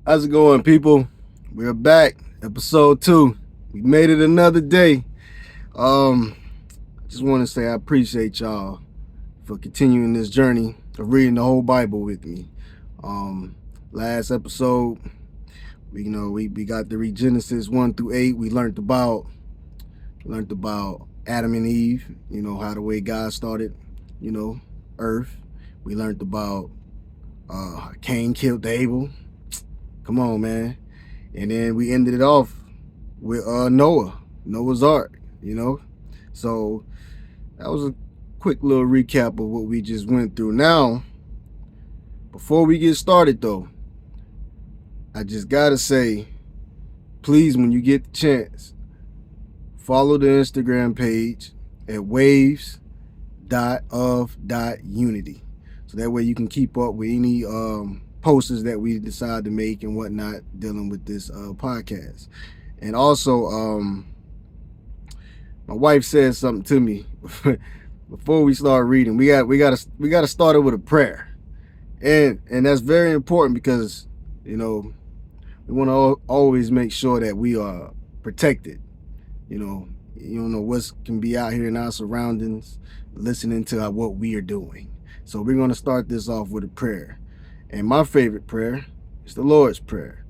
How's it going, people? We're back, episode 2. We made it another day. Um, just want to say I appreciate y'all for continuing this journey of reading the whole Bible with me. Last episode, we got to read Genesis 1 through 8. We learned about Adam and Eve. How the way God started, Earth. We learned about Cain killed Abel. Come on, man. And then we ended it off with Noah's Ark, So that was a quick little recap of what we just went through. Now, before we get started though, I just gotta say, please, when you get the chance, follow the Instagram page at waves.of.unity. So that way you can keep up with any posters that we decide to make and whatnot dealing with this podcast. And also, my wife said something to me before we start reading. We gotta start it with a prayer, and that's very important because we want to always make sure that we are protected. You don't know what can be out here in our surroundings, listening to what we are doing. So we're going to start this off with a prayer. And my favorite prayer is the Lord's Prayer.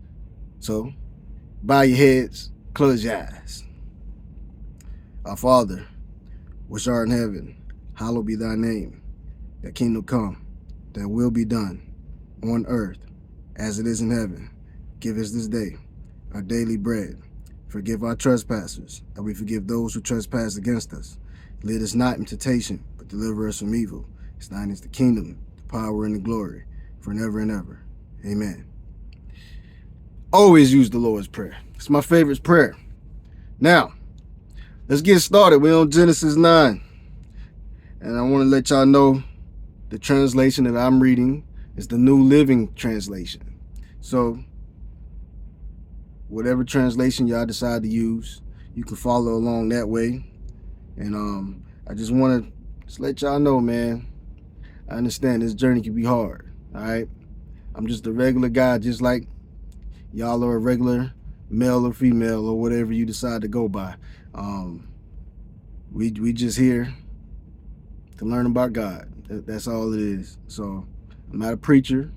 So bow your heads, close your eyes. Our Father, which art in heaven, hallowed be thy name. Thy kingdom come, thy will be done on earth as it is in heaven. Give us this day our daily bread. Forgive our trespasses, and we forgive those who trespass against us. Lead us not into temptation, but deliver us from evil. It's thine is the kingdom, the power, and the glory, forever and ever. Amen. Always use the Lord's Prayer. It's my favorite prayer. Now, let's get started. We're on Genesis 9. And I want to let y'all know the translation that I'm reading is the New Living Translation. So, whatever translation y'all decide to use, you can follow along that way. And I just want to let y'all know, man, I understand this journey can be hard. All right, I'm just a regular guy, just like y'all are a regular male or female or whatever you decide to go by. We just here to learn about God. That's all it is. So I'm not a preacher.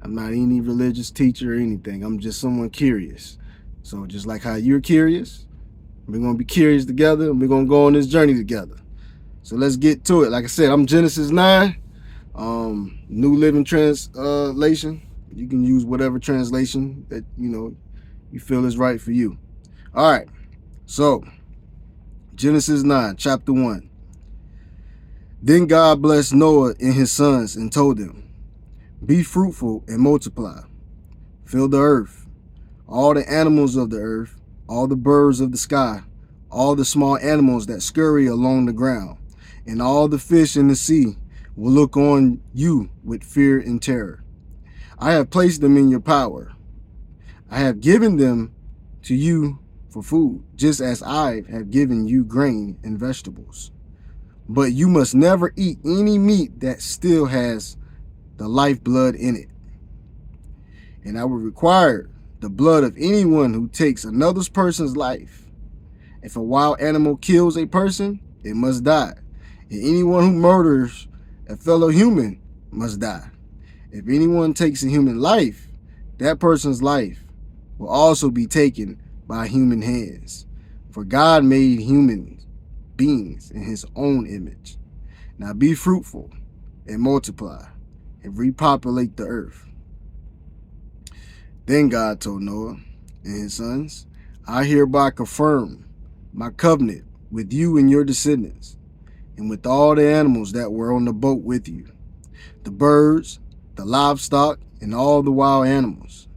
I'm not any religious teacher or anything. I'm just someone curious. So just like how you're curious, we're going to be curious together, and we're going to go on this journey together. So let's get to it. Like I said, I'm Genesis 9, New Living Translation. You can use whatever translation that, you feel is right for you. All right. So Genesis 9, chapter 1. Then God blessed Noah and his sons and told them, be fruitful and multiply. Fill the earth, all the animals of the earth, all the birds of the sky, all the small animals that scurry along the ground, and all the fish in the sea will look on you with fear and terror. I have placed them in your power. I have given them to you for food, just as I have given you grain and vegetables. But you must never eat any meat that still has the lifeblood in it. And I will require the blood of anyone who takes another person's life. If a wild animal kills a person, it must die. And anyone who murders a fellow human must die. If anyone takes a human life, that person's life will also be taken by human hands. For God made human beings in his own image. Now be fruitful and multiply and repopulate the earth. Then God told Noah and his sons, I hereby confirm my covenant with you and your descendants, and with all the animals that were on the boat with you, the birds, the livestock, and all the wild animals,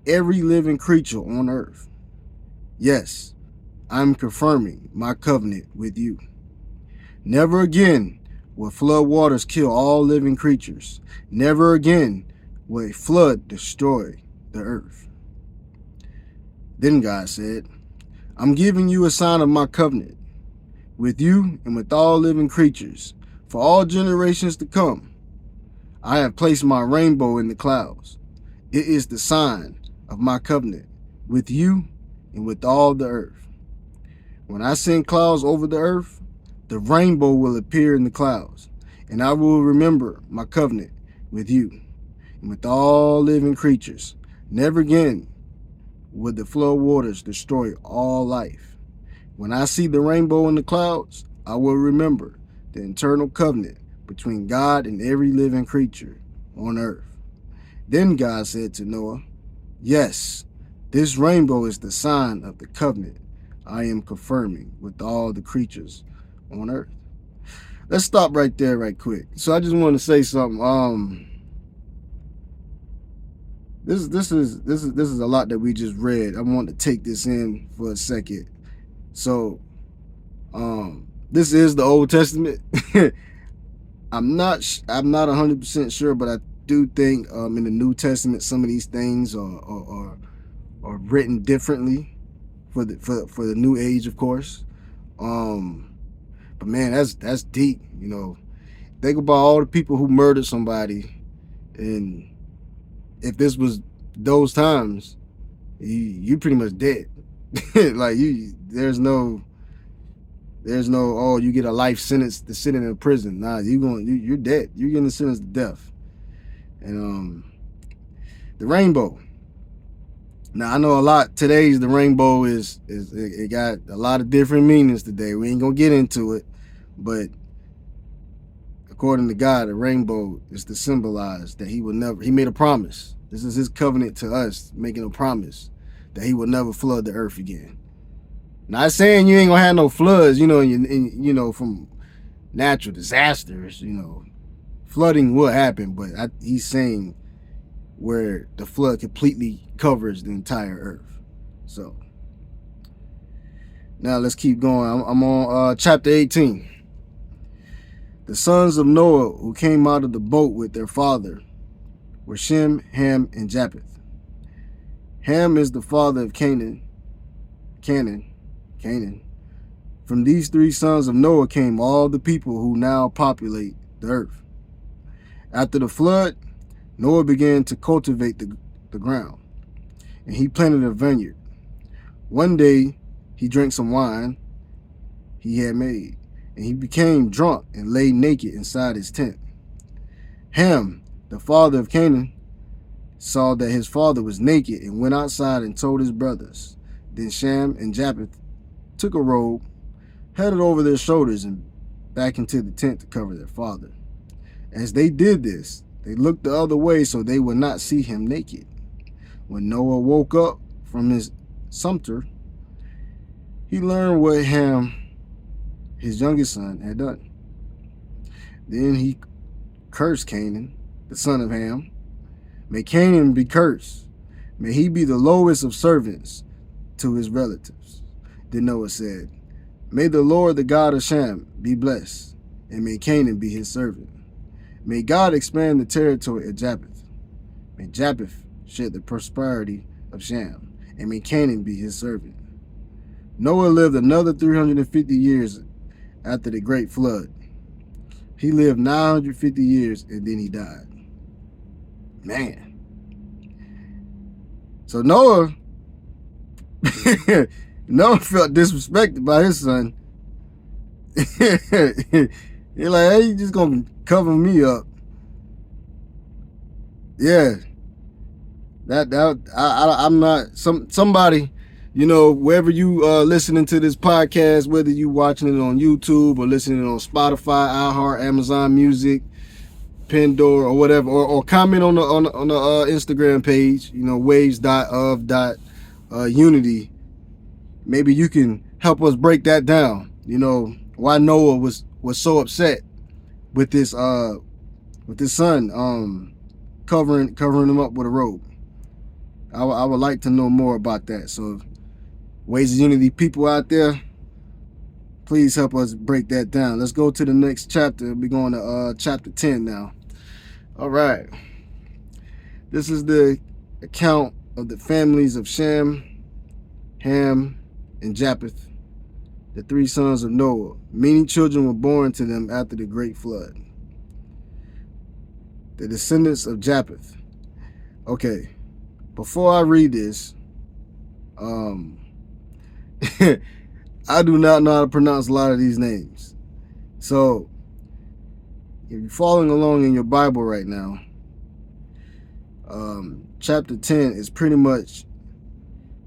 every living creature on earth. Yes, I'm confirming my covenant with you. Never again will flood waters kill all living creatures. Never again will a flood destroy the earth. Then God said, I'm giving you a sign of my covenant with you and with all living creatures for all generations to come. I have placed my rainbow in the clouds. It is the sign of my covenant with you and with all the earth. When I send clouds over the earth, the rainbow will appear in the clouds, and I will remember my covenant with you and with all living creatures. Never again would the flood waters destroy all life. When I see the rainbow in the clouds, I will remember the eternal covenant between God and every living creature on earth. Then God said to Noah, yes, this rainbow is the sign of the covenant I am confirming with all the creatures on earth. Let's stop right there right quick. So I just want to say something. This is a lot that we just read. I want to take this in for a second. So this is the Old Testament. I'm not 100% sure, but I do think in the New Testament some of these things are written differently for the new age, of course. But man, that's deep. You know, think about all the people who murdered somebody, and if this was those times, you pretty much dead. Like there's no oh, you get a life sentence to sit in a prison. Nah, you're dead. You're getting sentenced to death. And the rainbow. Now I know a lot. Today's the rainbow is it got a lot of different meanings today. We ain't gonna get into it, but according to God, the rainbow is to symbolize that He made a promise. This is His covenant to us, making a promise that He will never flood the earth again. Not saying you ain't gonna have no floods, you know, from natural disasters, you know, flooding will happen, but He's saying where the flood completely covers the entire earth. So now let's keep going. I'm on chapter 18. The sons of Noah who came out of the boat with their father were Shem, Ham, and Japheth. Ham is the father of Canaan. From these three sons of Noah came all the people who now populate the earth. After the flood, Noah began to cultivate the ground, and he planted a vineyard. One day, he drank some wine he had made, and he became drunk and lay naked inside his tent. Ham, the father of Canaan, saw that his father was naked and went outside and told his brothers. Then Shem and Japheth took a robe, held it over their shoulders, and back into the tent to cover their father. As they did this, they looked the other way so they would not see him naked. When Noah woke up from his slumber, he learned what Ham, his youngest son, had done. Then he cursed Canaan, the son of Ham. May Canaan be cursed. May he be the lowest of servants to his relatives. Then Noah said, may the Lord, the God of Shem, be blessed, and may Canaan be his servant. May God expand the territory of Japheth. May Japheth share the prosperity of Shem, and may Canaan be his servant. Noah lived another 350 years after the great flood. He lived 950 years and then he died. Man. So Noah felt disrespected by his son. He's like, hey, you just gonna cover me up? Yeah. I'm not somebody, you know, wherever you listening to this podcast, whether you watching it on YouTube or listening on Spotify, iHeart, Amazon Music, Pandora, or whatever, or comment on the Instagram page, you know, waves.of.unity. Maybe you can help us break that down. You know, why Noah was so upset with this son covering him up with a robe. I would like to know more about that. So Ways of Unity people out there, please help us break that down. Let's go to the next chapter. We're going to chapter 10 now. All right. This is the account of the families of Shem, Ham, and Japheth, the three sons of Noah. Many children were born to them after the great flood. The descendants of Japheth. Okay, before I read this, I do not know how to pronounce a lot of these names. So if you're following along in your Bible right now, chapter 10 is pretty much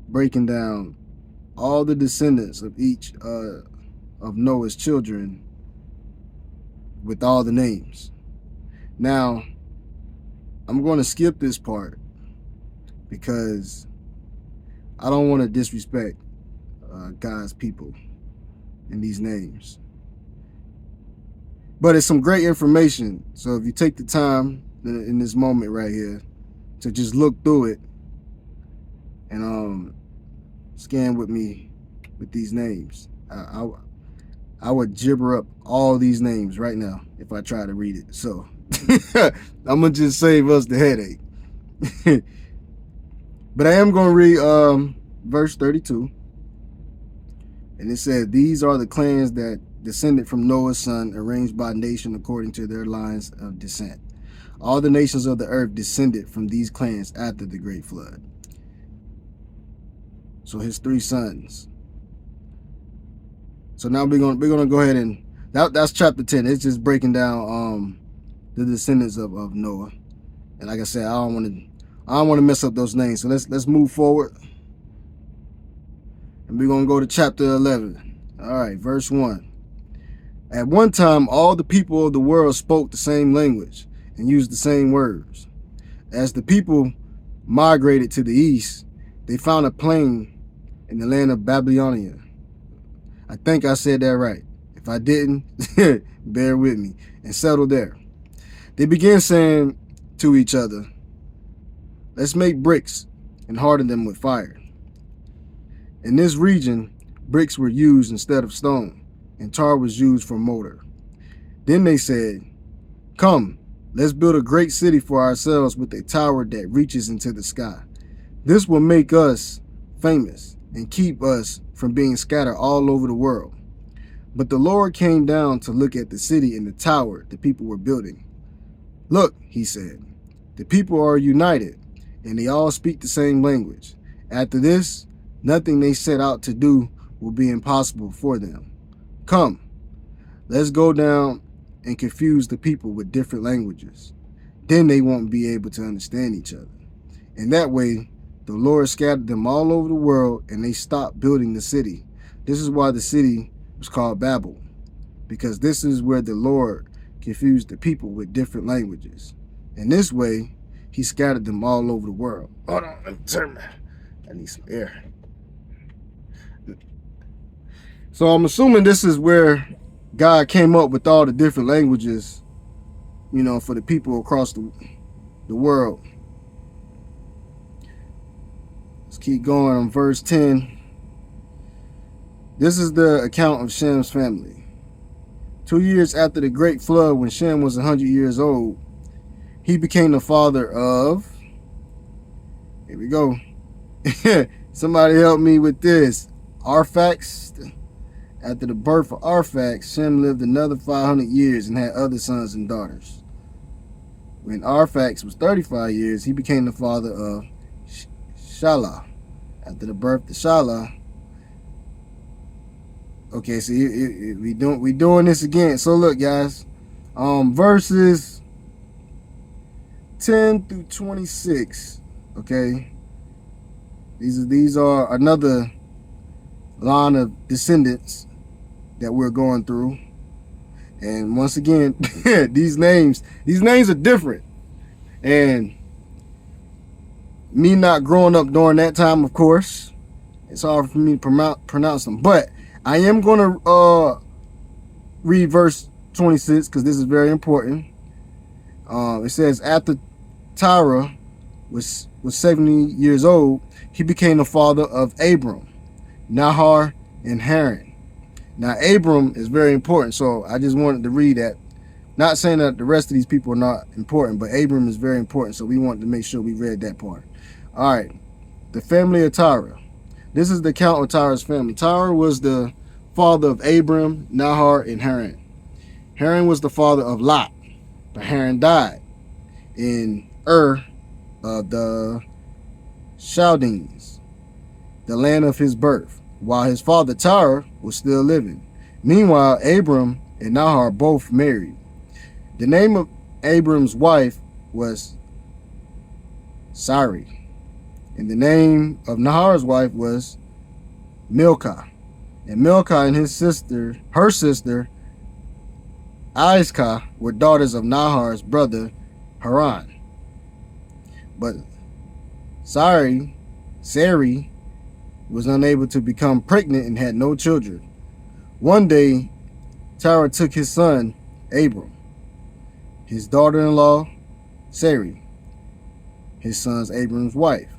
breaking down all the descendants of each of Noah's children with all the names. Now, I'm going to skip this part because I don't want to disrespect God's people in these names. But it's some great information. So if you take the time in this moment right here to just look through it and scan with me with these names, I would gibber up all these names right now if I try to read it. So I'm gonna just save us the headache. But I am gonna read verse 32. And it says, these are the clans that descended from Noah's son, arranged by nation according to their lines of descent. All the nations of the earth descended from these clans after the great flood. So his 3 sons. So now we're gonna go ahead and that's chapter 10. It's just breaking down the descendants of Noah. And like I said, I don't want to mess up those names. So let's move forward. And we're going to go to chapter 11. All right, verse 1. At one time, all the people of the world spoke the same language and used the same words. As the people migrated to the east, they found a plain in the land of Babylonia. I think I said that right. If I didn't, bear with me, and settled there. They began saying to each other, let's make bricks and harden them with fire. In this region, bricks were used instead of stone, and tar was used for mortar. Then they said, come, let's build a great city for ourselves with a tower that reaches into the sky. This will make us famous and keep us from being scattered all over the world. But the Lord came down to look at the city and the tower the people were building. Look, he said, the people are united, and they all speak the same language. After this, nothing they set out to do will be impossible for them. Come, let's go down and confuse the people with different languages. Then they won't be able to understand each other. And that way, the Lord scattered them all over the world, and they stopped building the city. This is why the city was called Babel, because this is where the Lord confused the people with different languages. In this way, he scattered them all over the world. Hold on, let me turn that. I need some air. So I'm assuming this is where God came up with all the different languages, you know, for the people across the world. Let's keep going on verse 10. This is the account of Shem's family. 2 years after the great flood, when Shem was 100 years old, he became the father of, here we go. Somebody help me with this. Arphaxad. After the birth of Arphaxad, Shem lived another 500 years and had other sons and daughters. When Arphaxad was 35 years, he became the father of Shelah. After the birth of Shelah, okay, so we doing this again. So look, guys, verses 10 through 26. Okay, these are another line of descendants that we're going through. And once again, these names are different. And me not growing up during that time, of course, it's hard for me to pronounce them. But I am going to read verse 26 because this is very important. It says, after Terah was 70 years old, he became the father of Abram, Nahor, and Haran. Now, Abram is very important, so I just wanted to read that. Not saying that the rest of these people are not important, but Abram is very important, so we wanted to make sure we read that part. All right, the family of Terah. This is the account of Terah's family. Terah was the father of Abram, Nahor, and Haran. Haran was the father of Lot, but Haran died in Ur of the Chaldeans, the land of his birth, while his father Terah was still living. Meanwhile, Abram and Nahor both married. The name of Abram's wife was Sarai, and the name of Nahor's wife was Milcah. And Milcah and her sister Iscah, were daughters of Nahor's brother Haran. But Sarai was unable to become pregnant and had no children. One day, Terah took his son Abram, his daughter-in-law Sarai, his son's Abram's wife,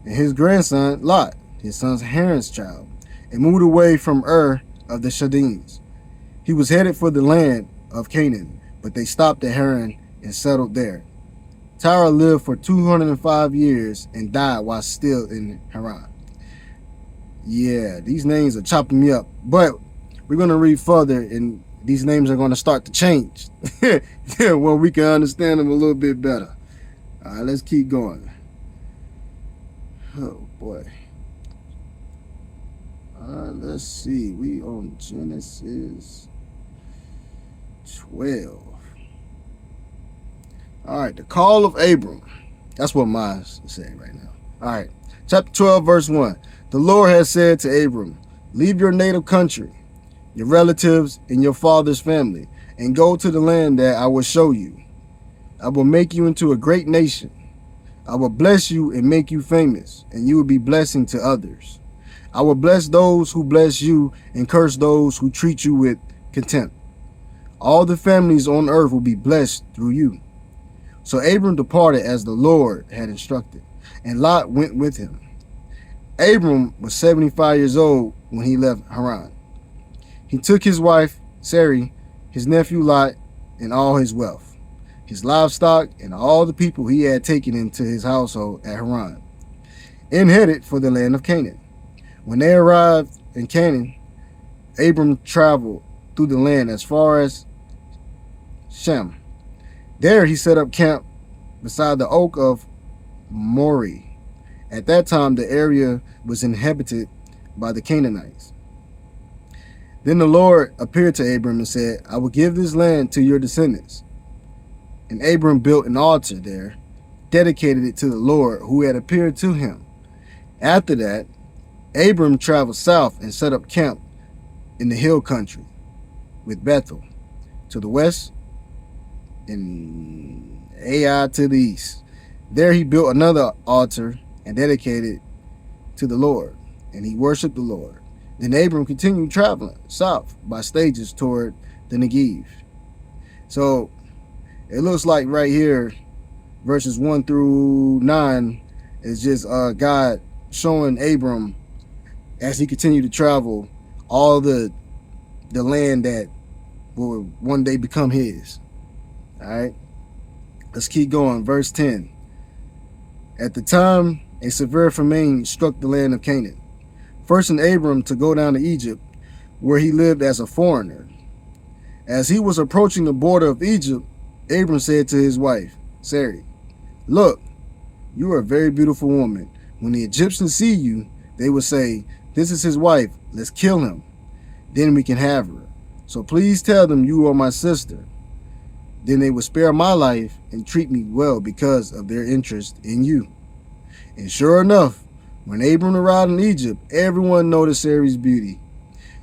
and his grandson Lot, his son's Haran's child, and moved away from Ur of the Chaldeans. He was headed for the land of Canaan, but they stopped at Haran and settled there. Terah lived for 205 years and died while still in Haran. Yeah, these names are chopping me up, but we're going to read further, and these names are going to start to change. Well, we can understand them a little bit better. All right, let's keep going. Oh, boy. Let's see. We on Genesis 12. All right, the call of Abram. That's what mine's saying right now. All right, chapter 12, verse 1. The Lord has said to Abram, leave your native country, your relatives, and your father's family, and go to the land that I will show you. I will make you into a great nation. I will bless you and make you famous, and you will be blessing to others. I will bless those who bless you and curse those who treat you with contempt. All the families on earth will be blessed through you. So Abram departed as the Lord had instructed, and Lot went with him. Abram was 75 years old when he left Haran. He took his wife, Sarai, his nephew Lot, and all his wealth, his livestock, and all the people he had taken into his household at Haran, and headed for the land of Canaan. When they arrived in Canaan, Abram traveled through the land as far as Shem. There he set up camp beside the oak of Moreh. At that time, the area was inhabited by the Canaanites. Then the Lord appeared to Abram and said, I will give this land to your descendants. And Abram built an altar there, dedicated it to the Lord who had appeared to him. After that, Abram traveled south and set up camp in the hill country with Bethel to the west and Ai to the east. There he built another altar and dedicated to the Lord, and he worshiped the Lord. Then Abram continued traveling south by stages toward the Negev. So it looks like right here, verses 1 through 9 is just God showing Abram as he continued to travel all the land that will one day become his. All right, let's keep going. Verse 10. At the time, a severe famine struck the land of Canaan, forcing Abram to go down to Egypt, where he lived as a foreigner. As he was approaching the border of Egypt, Abram said to his wife, Sarai, look, you are a very beautiful woman. When the Egyptians see you, they will say, this is his wife, let's kill him. Then we can have her. So please tell them you are my sister. Then they will spare my life and treat me well because of their interest in you. And sure enough, when Abram arrived in Egypt, everyone noticed Sarai's beauty.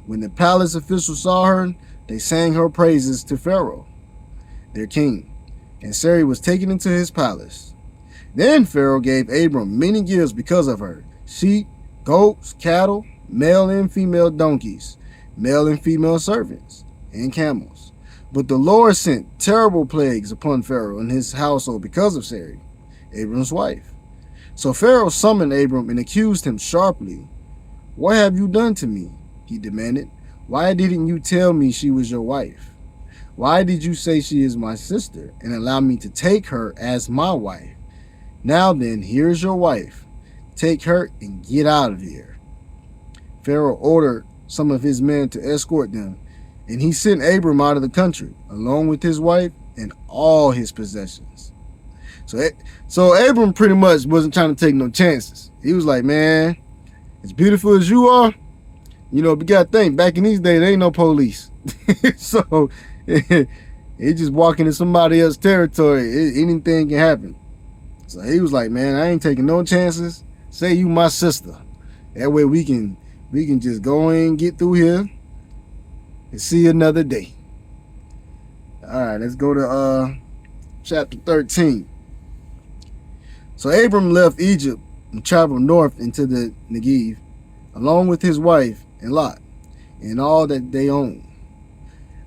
When the palace officials saw her, they sang her praises to Pharaoh, their king, and Sarai was taken into his palace. Then Pharaoh gave Abram many gifts because of her: sheep, goats, cattle, male and female donkeys, male and female servants, and camels. But the Lord sent terrible plagues upon Pharaoh and his household because of Sarai, Abram's wife. So Pharaoh summoned Abram and accused him sharply. What have you done to me? He demanded. Why didn't you tell me she was your wife? Why did you say she is my sister and allow me to take her as my wife? Now then, here's your wife. Take her and get out of here. Pharaoh ordered some of his men to escort them, and he sent Abram out of the country, along with his wife and all his possessions. So Abram pretty much wasn't trying to take no chances. He was like, man, as beautiful as you are, you know, but you gotta think, back in these days, there ain't no police. So he just walking in somebody else's territory. Anything can happen. So he was like, man, I ain't taking no chances. Say you my sister. That way we can just go in, get through here, and see another day. All right, let's go to chapter 13. So Abram left Egypt and traveled north into the Negev, along with his wife and Lot, and all that they owned.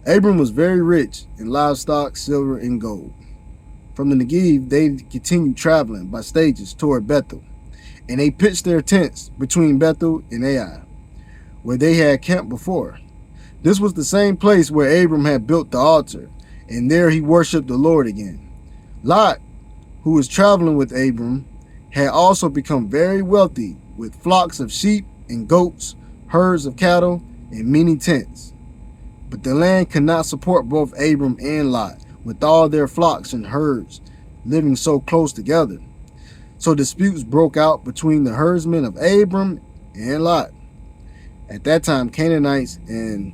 Abram was very rich in livestock, silver, and gold. From the Negev, they continued traveling by stages toward Bethel, and they pitched their tents between Bethel and Ai, where they had camped before. This was the same place where Abram had built the altar, and there he worshipped the Lord again. Lot, who was traveling with Abram, had also become very wealthy with flocks of sheep and goats, herds of cattle, and many tents. But the land could not support both Abram and Lot, with all their flocks and herds living so close together. So disputes broke out between the herdsmen of Abram and Lot. At that time, Canaanites and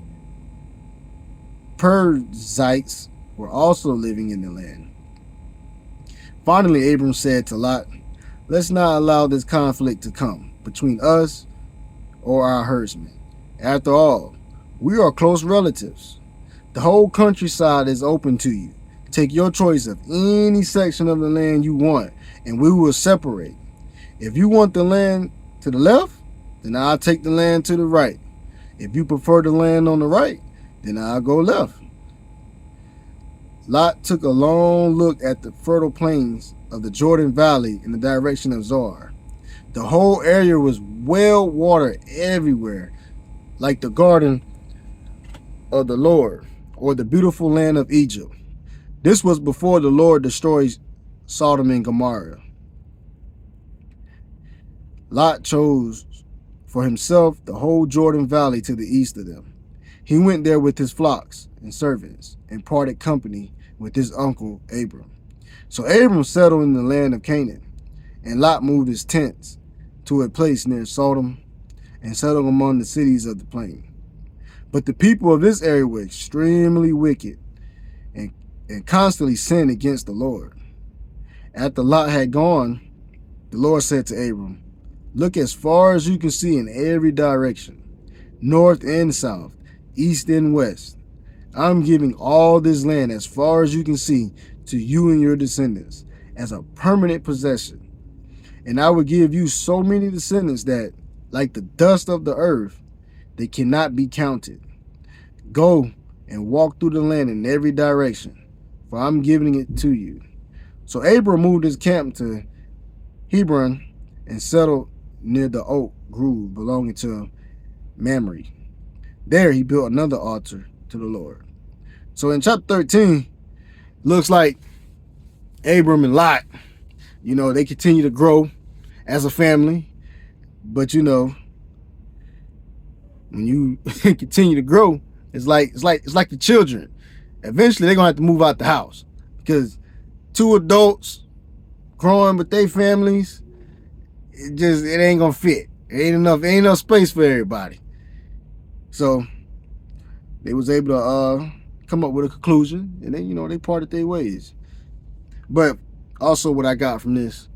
Perizzites were also living in the land. Finally, Abram said to Lot, let's not allow this conflict to come between us or our herdsmen. After all, we are close relatives. The whole countryside is open to you. Take your choice of any section of the land you want, and we will separate. If you want the land to the left, then I'll take the land to the right. If you prefer the land on the right, then I'll go left. Lot took a long look at the fertile plains of the Jordan Valley in the direction of Zoar. The whole area was well watered everywhere, like the garden of the Lord, or the beautiful land of Egypt. This was before the Lord destroyed Sodom and Gomorrah. Lot chose for himself the whole Jordan Valley to the east of them. He went there with his flocks and servants and parted company with his uncle Abram. So Abram settled in the land of Canaan, and Lot moved his tents to a place near Sodom and settled among the cities of the plain. But the people of this area were extremely wicked and constantly sinned against the Lord. After Lot had gone, the Lord said to Abram, look as far as you can see in every direction, north and south, east and west. I'm giving all this land as far as you can see to you and your descendants as a permanent possession. And I will give you so many descendants that, like the dust of the earth, they cannot be counted. Go and walk through the land in every direction, for I'm giving it to you. So Abram moved his camp to Hebron and settled near the oak grove belonging to Mamre. There he built another altar to the Lord. So in chapter 13, looks like Abram and Lot, you know, they continue to grow as a family. But you know, when you continue to grow, it's like the children. Eventually they're gonna have to move out the house, because two adults growing with their families, it ain't gonna fit. Ain't enough space for everybody. So they was able to come up with a conclusion, and then, you know, they parted their ways. But also what I got from this,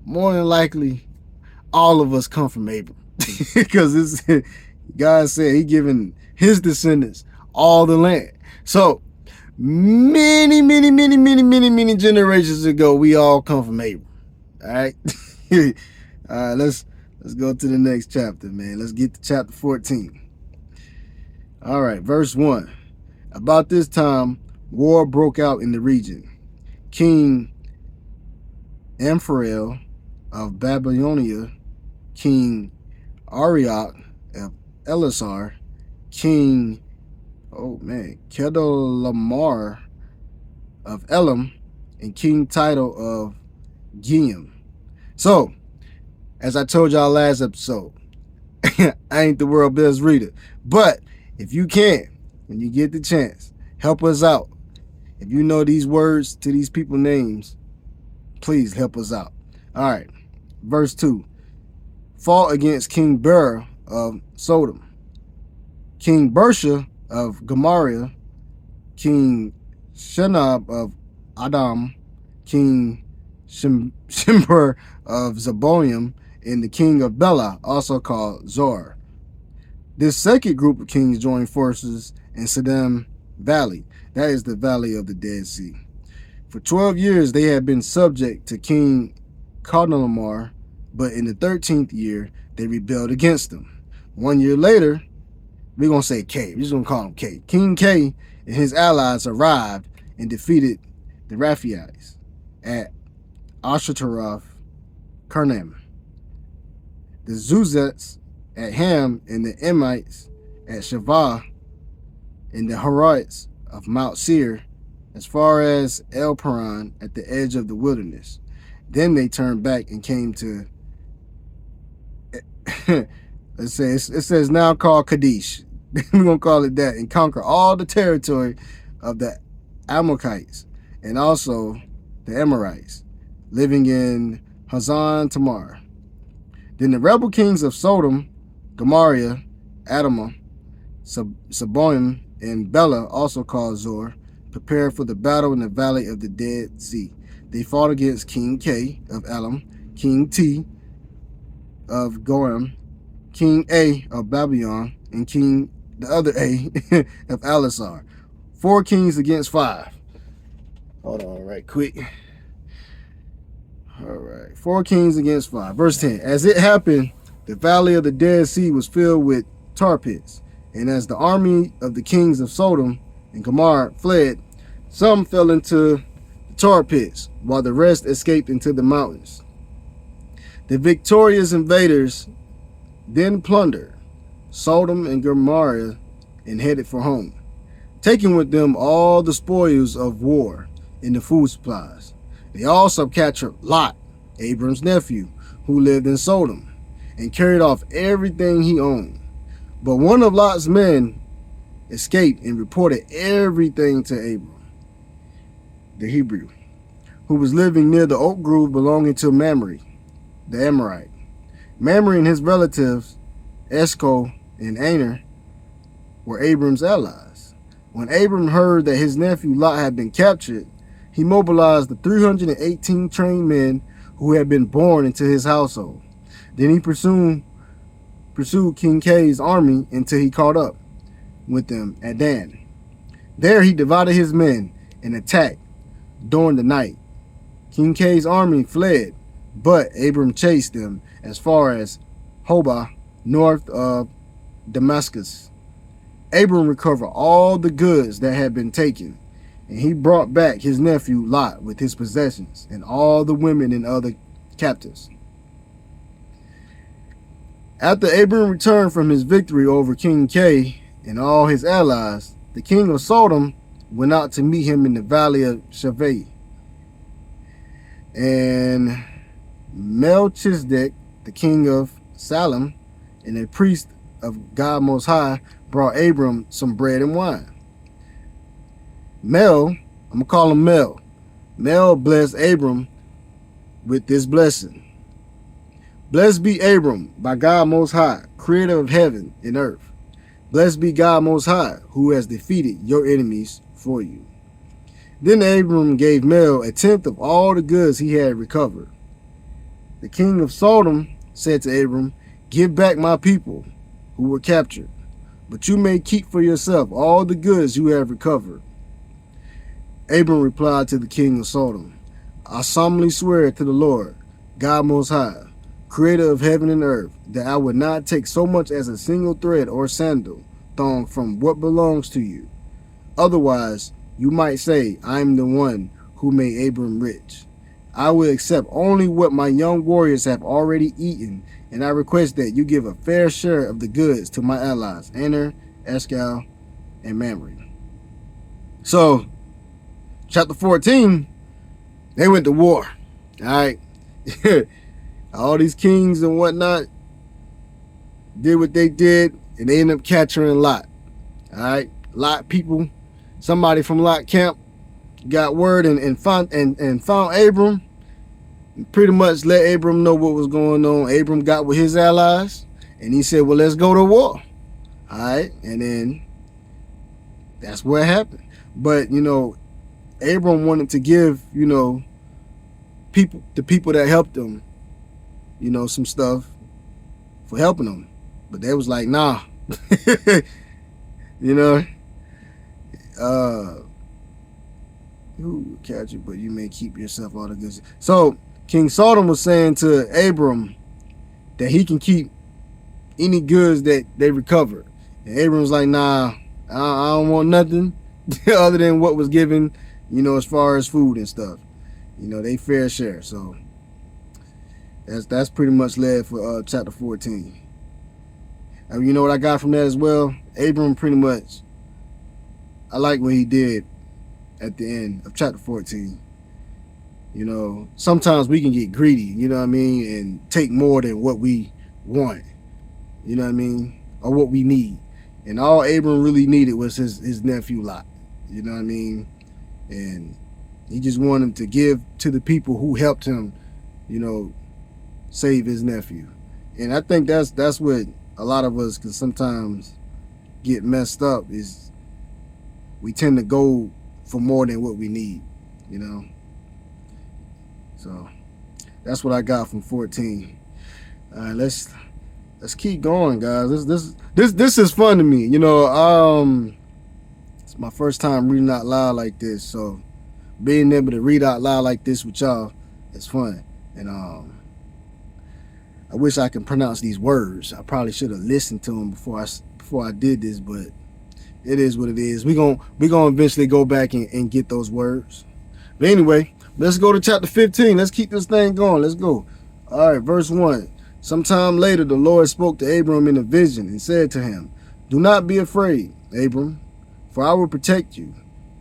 more than likely, all of us come from Abram. Because God said he giving his descendants all the land. So many generations ago, we all come from Abram. All right. All right, let's go to the next chapter, man. Let's get to chapter 14. All right, verse 1. About this time, war broke out in the region. King Amphrael of Babylonia, King Arioch of Elasar, King Chedorlaomer of Elam, and King Tidal of Giam. So, as I told y'all last episode, I ain't the world's best reader, but if you can, when you get the chance, help us out. If you know these words to these people names, please help us out. All right. Verse 2. Fought against King Bera of Sodom, King Bersha of Gomorrah, King Shenab of Adam, King Shimber of Zeboim, and the king of Bela, also called Zor. This second group of kings joined forces in Siddim Valley. That is the valley of the Dead Sea. For 12 years they had been subject to King Chedorlaomer, but in the 13th year they rebelled against him. 1 year later, we're going to say K. We're just going to call him K. King K and his allies arrived and defeated the Rephaites at Ashtaroth Karnaim, the Zuzites at Ham, and the Emites at Shavah, and the Horites of Mount Seir, as far as El Paran at the edge of the wilderness. Then they turned back and came to, it says now called Kadesh. We're going to call it that, and conquer all the territory of the Amalekites and also the Amorites, living in Hazan Tamar. Then the rebel kings of Sodom, Gomorrah, Admah, Zeboim, and Bela, also called Zor, prepared for the battle in the valley of the Dead Sea. They fought against King K of Elam, King T of Goram, King A of Babylon, and King the other A of Alisar. 4 kings against 5. Hold on right quick. All right, 4 kings against 5. Verse 10. As it happened, the valley of the Dead Sea was filled with tar pits, and as the army of the kings of Sodom and Gomorrah fled, some fell into the tar pits, while the rest escaped into the mountains. The victorious invaders then plundered Sodom and Gomorrah and headed for home, taking with them all the spoils of war and the food supplies. They also captured Lot, Abram's nephew, who lived in Sodom, and carried off everything he owned. But one of Lot's men escaped and reported everything to Abram, the Hebrew, who was living near the oak grove belonging to Mamre, the Amorite. Mamre and his relatives, Eshcol and Aner, were Abram's allies. When Abram heard that his nephew Lot had been captured, he mobilized the 318 trained men who had been born into his household. Then he pursued King K's army until he caught up with them at Dan. There he divided his men and attacked during the night. King K's army fled, but Abram chased them as far as Hobah, north of Damascus. Abram recovered all the goods that had been taken, and he brought back his nephew Lot with his possessions and all the women and other captives. After Abram returned from his victory over King K and all his allies, the king of Sodom went out to meet him in the valley of Shaveh. And Melchizedek, the king of Salem, and a priest of God Most High, brought Abram some bread and wine. Mel, I'm going to call him Mel. Mel blessed Abram with this blessing. Blessed be Abram by God Most High, creator of heaven and earth. Blessed be God Most High, who has defeated your enemies for you. Then Abram gave Mel a tenth of all the goods he had recovered. The king of Sodom said to Abram, "Give back my people who were captured, but you may keep for yourself all the goods you have recovered." Abram replied to the king of Sodom, "I solemnly swear to the Lord, God Most High, creator of heaven and earth, that I would not take so much as a single thread or sandal thong from what belongs to you. Otherwise, you might say, I am the one who made Abram rich. I will accept only what my young warriors have already eaten, and I request that you give a fair share of the goods to my allies, Aner, Eshcol, and Mamre." So, chapter 14, they went to war. All right. All these kings and whatnot did what they did, and they ended up capturing Lot. All right. Lot people, somebody from Lot camp got word and found Abram, pretty much let Abram know what was going on. Abram got with his allies, and he said, well, let's go to war. All right, and then that's what happened. But, you know, Abram wanted to give, you know, the people that helped him, you know, some stuff for helping them. But they was like, nah. You know, who will catch you, but you may keep yourself all the goods. So King Sodom was saying to Abram that he can keep any goods that they recovered. And Abram was like, nah, I don't want nothing other than what was given, you know, as far as food and stuff. You know, they fair share. So that's pretty much led for chapter 14. You know what I got from that as well? Abram pretty much, I like what he did at the end of chapter 14. You know, sometimes we can get greedy, you know what I mean, and take more than what we want, you know what I mean, or what we need. And all Abram really needed was his nephew Lot, you know what I mean? And he just wanted to give to the people who helped him, you know, save his nephew. And I think that's what a lot of us can sometimes get messed up, is we tend to go for more than what we need, you know. So that's what I got from 14. All right, let's keep going, guys. This is fun to me, you know. It's my first time reading out loud like this, so being able to read out loud like this with y'all is fun. And I wish I could pronounce these words. I probably should have listened to them before I did this, but it is what it is. We gonna eventually go back and get those words. But anyway, let's go to chapter 15. Let's keep this thing going. Let's go. All right, verse 1. Sometime later, the Lord spoke to Abram in a vision and said to him, do not be afraid, Abram, for I will protect you,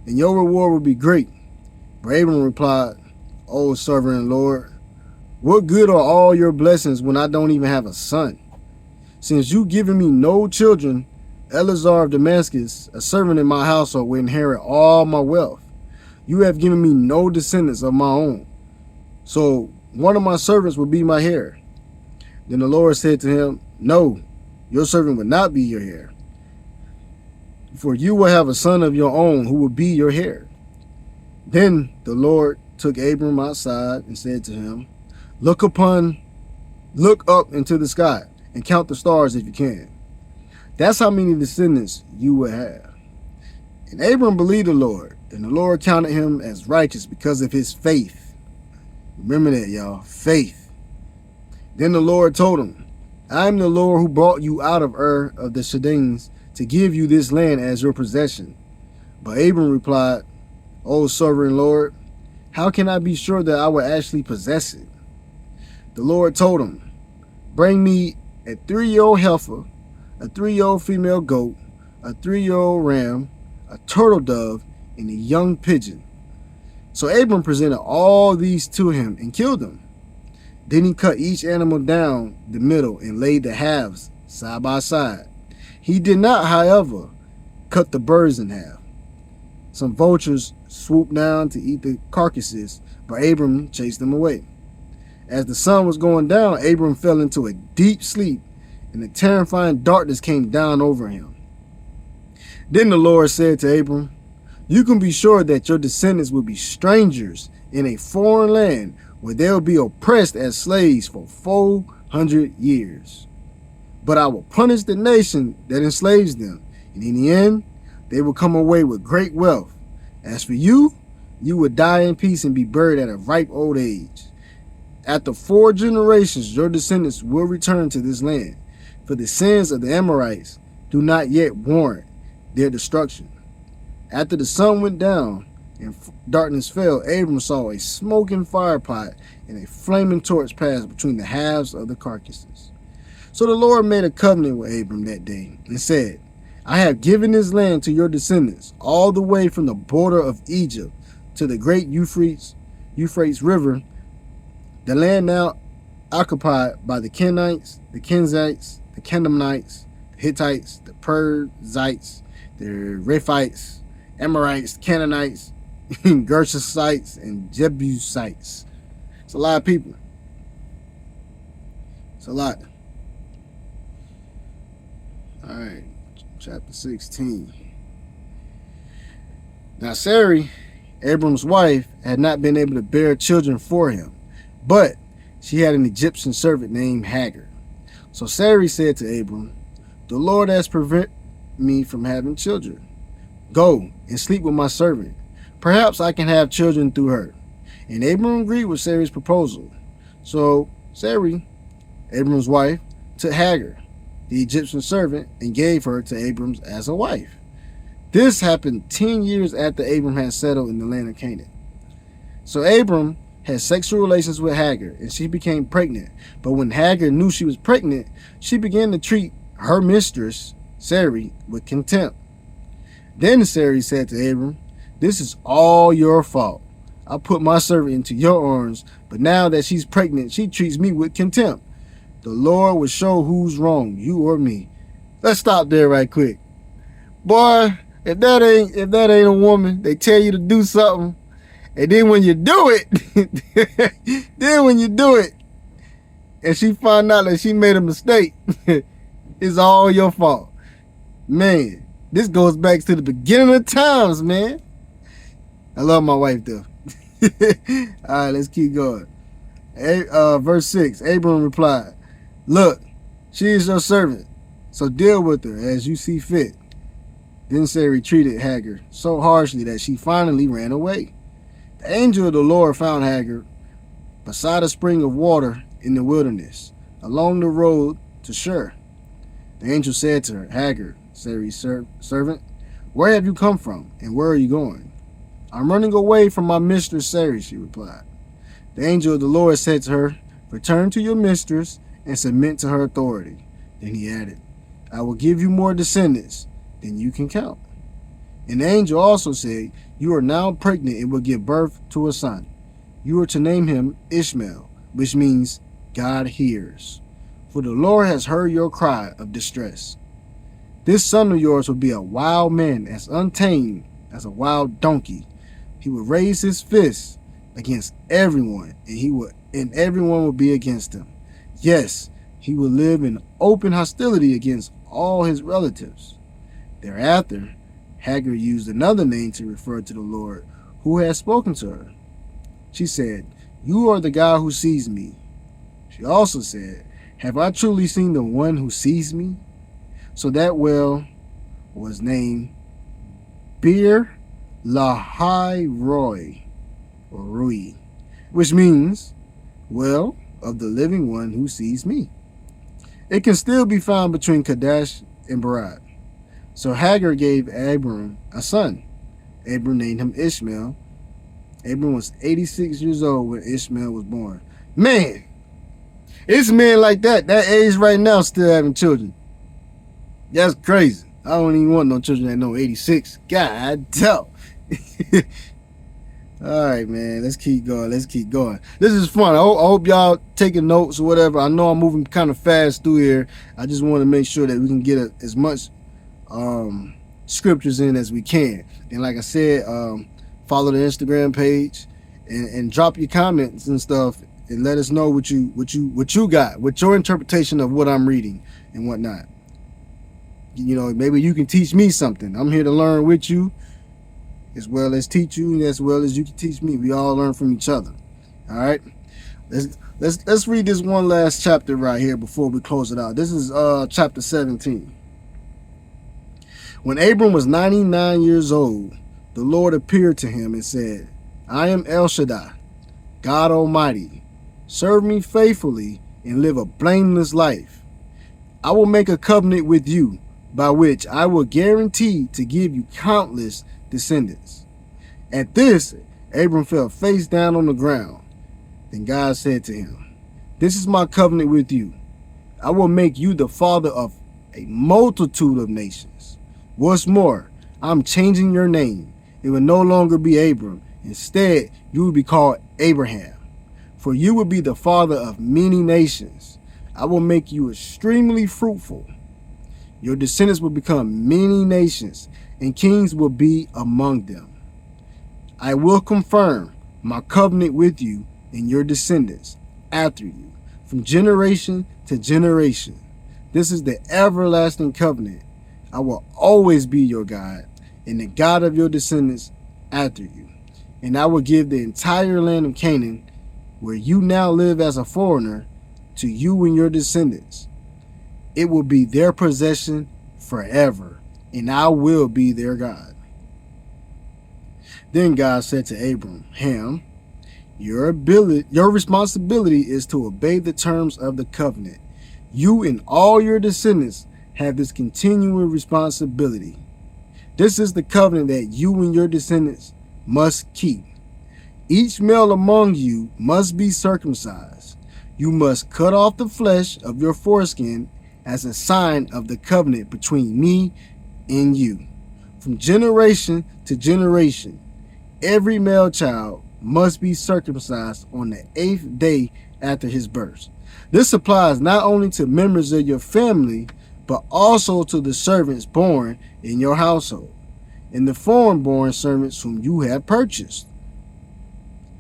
and your reward will be great. But Abram replied, O sovereign Lord, what good are all your blessings when I don't even have a son? Since you've given me no children, Eleazar of Damascus, a servant in my household, will inherit all my wealth. You have given me no descendants of my own, so one of my servants will be my heir. Then the Lord said to him, no, your servant will not be your heir, for you will have a son of your own who will be your heir. Then the Lord took Abram outside and said to him, look up into the sky and count the stars if you can. That's how many descendants you will have. And Abram believed the Lord, and the Lord counted him as righteous because of his faith. Remember that, y'all, faith. Then the Lord told him, I am the Lord who brought you out of Ur of the Chaldeans to give you this land as your possession. But Abram replied, O sovereign Lord, how can I be sure that I will actually possess it? The Lord told him, bring me a 3-year-old heifer, a 3-year-old female goat, a 3-year-old ram, a turtle dove, and a young pigeon. So Abram presented all these to him and killed them. Then he cut each animal down the middle and laid the halves side by side. He did not, however, cut the birds in half. Some vultures swooped down to eat the carcasses, but Abram chased them away. As the sun was going down, Abram fell into a deep sleep, and a terrifying darkness came down over him. Then the Lord said to Abram, you can be sure that your descendants will be strangers in a foreign land where they'll be oppressed as slaves for 400 years. But I will punish the nation that enslaves them, and in the end, they will come away with great wealth. As for you, you will die in peace and be buried at a ripe old age. After 4 generations, your descendants will return to this land, for the sins of the Amorites do not yet warrant their destruction. After the sun went down and darkness fell, Abram saw a smoking fire pot and a flaming torch pass between the halves of the carcasses. So the Lord made a covenant with Abram that day and said, I have given this land to your descendants, all the way from the border of Egypt to the great Euphrates River, the land now occupied by the Kenites, the Kenzites, the Canaanites, the Hittites, the Perizzites, the Rephites, Amorites, Canaanites, Gershites, and Jebusites. a lot of people. It's a lot. All right, chapter 16. Now Sarai, Abram's wife, had not been able to bear children for him, but she had an Egyptian servant named Hagar. So Sarai said to Abram, "The Lord has prevented me from having children. Go and sleep with my servant. Perhaps I can have children through her." And Abram agreed with Sarai's proposal. So Sarai, Abram's wife, took Hagar, the Egyptian servant, and gave her to Abram as a wife. This happened 10 years after Abram had settled in the land of Canaan. So Abram had sexual relations with Hagar, and she became pregnant. But when Hagar knew she was pregnant, she began to treat her mistress, Sarai, with contempt. Then Sarai said to Abram, "This is all your fault. I put my servant into your arms, but now that she's pregnant, she treats me with contempt. The Lord will show who's wrong, you or me." Let's stop there right quick. Boy, if that ain't a woman, they tell you to do something, and then when you do it, and she find out that she made a mistake, it's all your fault. Man, this goes back to the beginning of times, man. I love my wife though. All right, let's keep going. Verse 6, Abram replied, "Look, she is your servant, so deal with her as you see fit." Then Sarai treated Hagar so harshly that she finally ran away. The angel of the Lord found Hagar beside a spring of water in the wilderness, along the road to Shur. The angel said to her, "Hagar, Sarai's servant, where have you come from, and where are you going?" "I'm running away from my mistress Sarai," she replied. The angel of the Lord said to her, "Return to your mistress and submit to her authority." Then he added, "I will give you more descendants than you can count." And the angel also said, "You are now pregnant and will give birth to a son. You are to name him Ishmael, which means God hears. For the Lord has heard your cry of distress. This son of yours will be a wild man, as untamed as a wild donkey. He will raise his fists against everyone, and everyone will be against him. Yes, he will live in open hostility against all his relatives." Thereafter, Hagar used another name to refer to the Lord who had spoken to her. She said, "You are the God who sees me." She also said, "Have I truly seen the one who sees me?" So that well was named Bir Lahai Roi, or Rui, which means well of the living one who sees me. It can still be found between Kadesh and Berat. So Hagar gave Abram a son. Abram named him Ishmael. Abram was 86 years old when Ishmael was born. Man, it's men like that age right now still having children. That's crazy. I don't even want no children that know 86. God damn. All right, man. Let's keep going. This is fun. I hope y'all taking notes or whatever. I know I'm moving kind of fast through here. I just want to make sure that we can get as much scriptures in as we can. And like I said, follow the Instagram page and drop your comments and stuff, and let us know what you got, what your interpretation of what I'm reading and whatnot. You know, maybe you can teach me something. I'm here to learn with you, as well as teach you, as well as you can teach me. We all learn from each other. All right, let's read this one last chapter right here before we close it out. This is chapter 17. When Abram was 99 years old, the Lord appeared to him and said, "I am El Shaddai, God Almighty. Serve me faithfully and live a blameless life. I will make a covenant with you, by which I will guarantee to give you countless descendants." At this, Abram fell face down on the ground. Then God said to him, "This is my covenant with you. I will make you the father of a multitude of nations. What's more, I'm changing your name. It will no longer be Abram. Instead, you will be called Abraham. For you will be the father of many nations. I will make you extremely fruitful. Your descendants will become many nations, and kings will be among them. I will confirm my covenant with you and your descendants after you, from generation to generation. This is the everlasting covenant. I will always be your God and the God of your descendants after you. And I will give the entire land of Canaan, where you now live as a foreigner, to you and your descendants. It will be their possession forever, and I will be their God. Then God said to Abraham, your responsibility is to obey the terms of the covenant. You and all your descendants have this continuing responsibility. This is the covenant that you and your descendants must keep. Each male among you must be circumcised. You must cut off the flesh of your foreskin as a sign of the covenant between me and you. From generation to generation, every male child must be circumcised on the 8th day after his birth. This applies not only to members of your family, but also to the servants born in your household and the foreign-born servants whom you have purchased.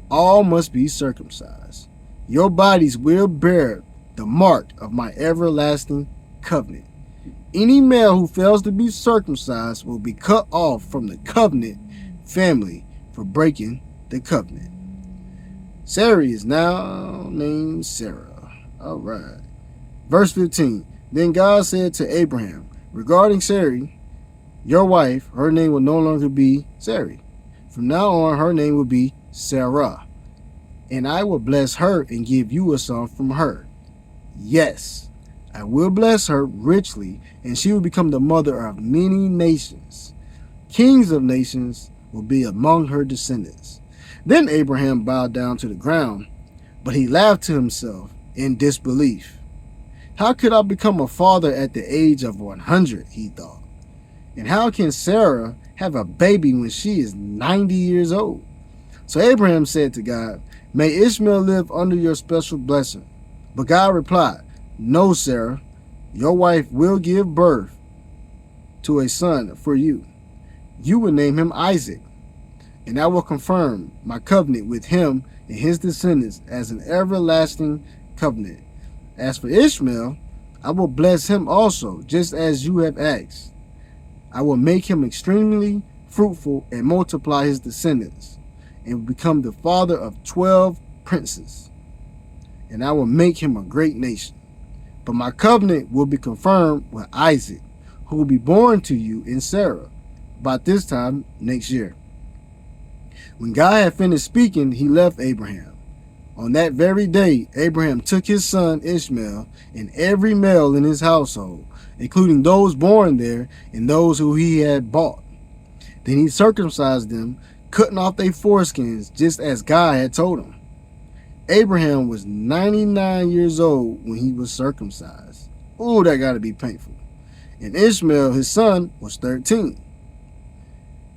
All must be circumcised. Your bodies will bear the mark of my everlasting covenant. Any male who fails to be circumcised will be cut off from the covenant family for breaking the covenant. Sarai is now named Sarah. All right. Verse 15. Then God said to Abraham, regarding Sarai, your wife, her name will no longer be Sarai. From now on, her name will be Sarah. And I will bless her and give you a son from her. Yes, I will bless her richly, and she will become the mother of many nations. Kings of nations will be among her descendants. Then Abraham bowed down to the ground, but he laughed to himself in disbelief. How could I become a father at the age of 100, he thought. And how can Sarah have a baby when she is 90 years old? So Abraham said to God, may Ishmael live under your special blessing. But God replied, no, Sarah, your wife will give birth to a son for you. You will name him Isaac, and I will confirm my covenant with him and his descendants as an everlasting covenant. As for Ishmael, I will bless him also, just as you have asked. I will make him extremely fruitful and multiply his descendants, and become the father of 12 princes. And I will make him a great nation. But my covenant will be confirmed with Isaac, who will be born to you in Sarah about this time next year. When God had finished speaking, he left Abraham. On that very day, Abraham took his son Ishmael and every male in his household, including those born there and those who he had bought. Then he circumcised them, cutting off their foreskins, just as God had told him. Abraham was 99 years old when he was circumcised. Oh, that got to be painful. And Ishmael, his son, was 13.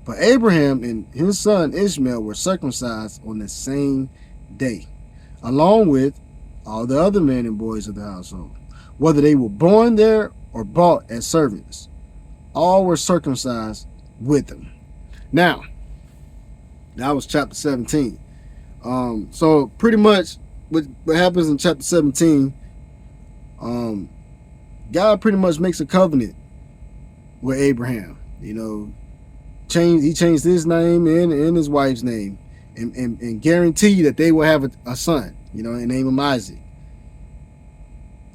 But Abraham and his son Ishmael were circumcised on the same day, along with all the other men and boys of the household, whether they were born there or bought as servants. All were circumcised with them. Now, that was chapter 17. So pretty much what happens in chapter 17, God pretty much makes a covenant with Abraham. You know, he changed his name and his wife's name, and guaranteed that they will have a son, you know, and name him Isaac.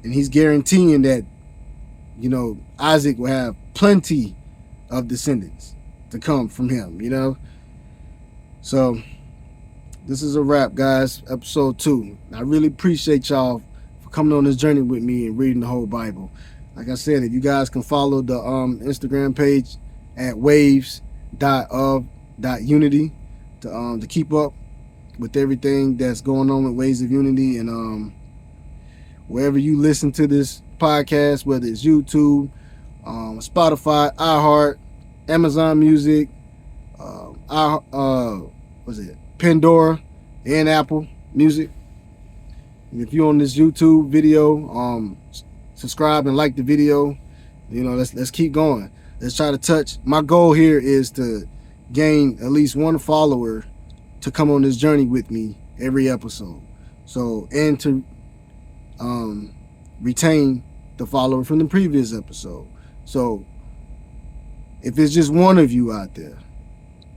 And he's guaranteeing that, you know, Isaac will have plenty of descendants to come from him, you know. So this is a wrap, guys. Episode 2. I really appreciate y'all for coming on this journey with me and reading the whole Bible. Like I said, if you guys can follow the Instagram page at waves.of.unity to keep up with everything that's going on with Waves of Unity, and wherever you listen to this podcast, whether it's YouTube, Spotify, iHeart, Amazon Music, Pandora, and Apple Music. And if you're on this YouTube video, subscribe and like the video. You know, let's keep going. Let's try to touch. My goal here is to gain at least one follower to come on this journey with me every episode. So, and to retain the follower from the previous episode. So, if it's just one of you out there,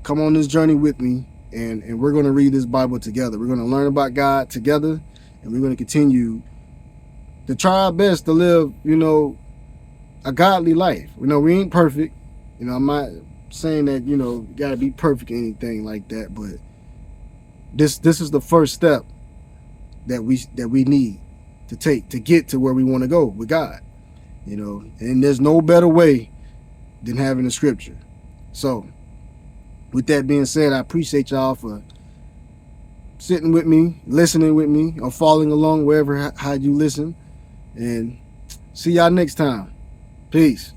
come on this journey with me, and we're going to read this Bible together. We're going to learn about God together, and we're going to continue to try our best to live, a godly life. We ain't perfect. I'm not saying that, you got to be perfect or anything like that, but this is the first step that we need to take to get to where we want to go with God. And there's no better way than having the scripture. So, with that being said, I appreciate y'all for sitting with me, listening with me, or following along wherever how you listen. And see y'all next time. Peace.